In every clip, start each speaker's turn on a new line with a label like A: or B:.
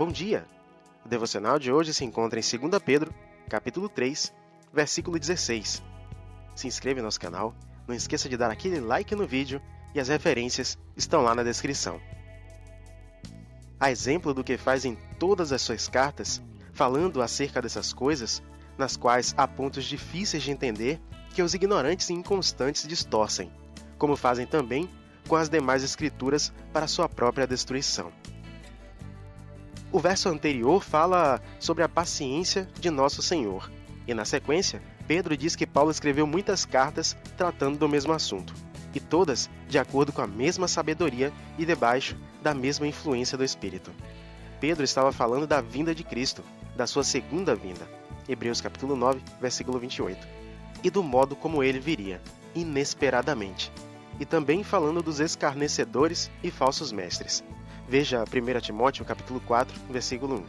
A: Bom dia! O devocional de hoje se encontra em 2 Pedro, capítulo 3, versículo 16. Se inscreva em nosso canal, não esqueça de dar aquele like no vídeo e as referências estão lá na descrição. A exemplo do que faz em todas as suas cartas, falando acerca dessas coisas, nas quais há pontos difíceis de entender que os ignorantes e inconstantes distorcem, como fazem também com as demais escrituras para sua própria destruição. O verso anterior fala sobre a paciência de nosso Senhor, e na sequência, Pedro diz que Paulo escreveu muitas cartas tratando do mesmo assunto, e todas de acordo com a mesma sabedoria e debaixo da mesma influência do Espírito. Pedro estava falando da vinda de Cristo, da sua segunda vinda, Hebreus capítulo 9, versículo 28, e do modo como ele viria, inesperadamente, e também falando dos escarnecedores e falsos mestres. Veja 1 Timóteo capítulo 4, versículo 1.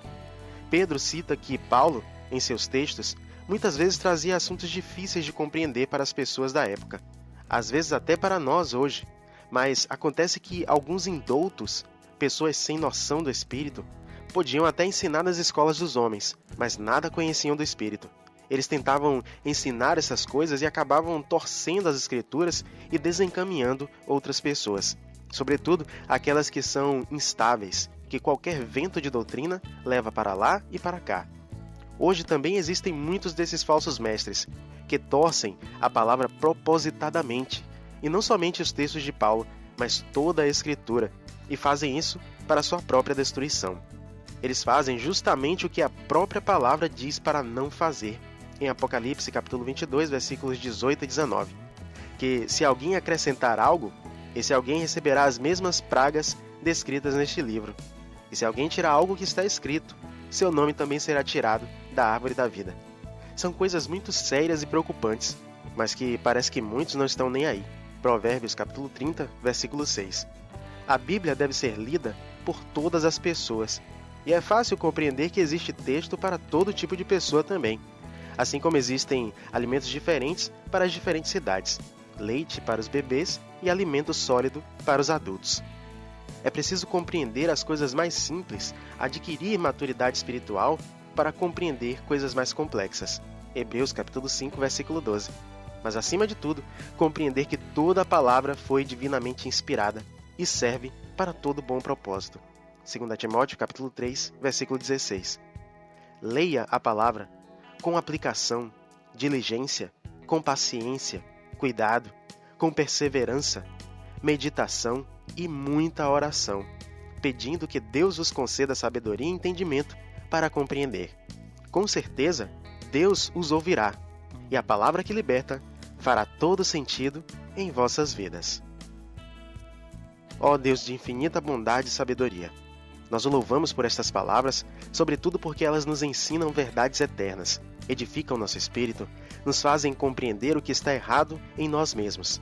A: Pedro cita que Paulo, em seus textos, muitas vezes trazia assuntos difíceis de compreender para as pessoas da época, às vezes até para nós hoje, mas acontece que alguns indoutos, pessoas sem noção do Espírito, podiam até ensinar nas escolas dos homens, mas nada conheciam do Espírito. Eles tentavam ensinar essas coisas e acabavam torcendo as Escrituras e desencaminhando outras pessoas. Sobretudo aquelas que são instáveis, que qualquer vento de doutrina leva para lá e para cá. Hoje também existem muitos desses falsos mestres, que torcem a palavra propositadamente, e não somente os textos de Paulo, mas toda a Escritura, e fazem isso para sua própria destruição. Eles fazem justamente o que a própria palavra diz para não fazer, em Apocalipse capítulo 22, versículos 18 e 19, que se alguém acrescentar algo, esse alguém receberá as mesmas pragas descritas neste livro. E se alguém tirar algo que está escrito, seu nome também será tirado da árvore da vida. São coisas muito sérias e preocupantes, mas que parece que muitos não estão nem aí. Provérbios capítulo 30, versículo 6. A Bíblia deve ser lida por todas as pessoas, e é fácil compreender que existe texto para todo tipo de pessoa também, assim como existem alimentos diferentes para as diferentes idades, leite para os bebês e alimento sólido para os adultos. É preciso compreender as coisas mais simples, adquirir maturidade espiritual para compreender coisas mais complexas. Hebreus capítulo 5, versículo 12. Mas acima de tudo, compreender que toda a palavra foi divinamente inspirada e serve para todo bom propósito. 2 Timóteo capítulo 3, versículo 16. Leia a palavra com aplicação, diligência, com paciência, cuidado, com perseverança, meditação e muita oração, pedindo que Deus vos conceda sabedoria e entendimento para compreender. Com certeza, Deus os ouvirá, e a palavra que liberta fará todo sentido em vossas vidas. Ó Deus de infinita bondade e sabedoria, nós o louvamos por estas palavras, sobretudo porque elas nos ensinam verdades eternas, edificam nosso espírito, nos fazem compreender o que está errado em nós mesmos,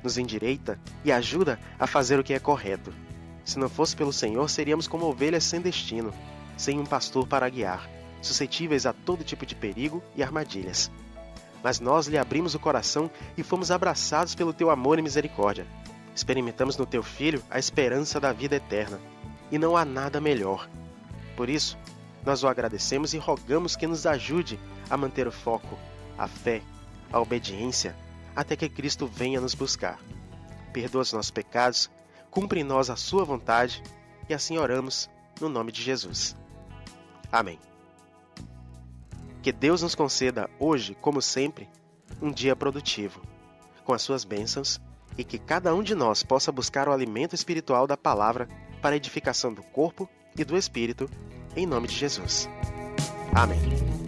A: nos endireita e ajuda a fazer o que é correto. Se não fosse pelo Senhor, seríamos como ovelhas sem destino, sem um pastor para guiar, suscetíveis a todo tipo de perigo e armadilhas. Mas nós lhe abrimos o coração e fomos abraçados pelo teu amor e misericórdia. Experimentamos no teu Filho a esperança da vida eterna, e não há nada melhor. Por isso, nós o agradecemos e rogamos que nos ajude a manter o foco, a fé, a obediência, até que Cristo venha nos buscar. Perdoa os nossos pecados, cumpre em nós a sua vontade, e assim oramos no nome de Jesus. Amém. Que Deus nos conceda hoje, como sempre, um dia produtivo, com as suas bênçãos, e que cada um de nós possa buscar o alimento espiritual da palavra para a edificação do corpo e do espírito, em nome de Jesus. Amém.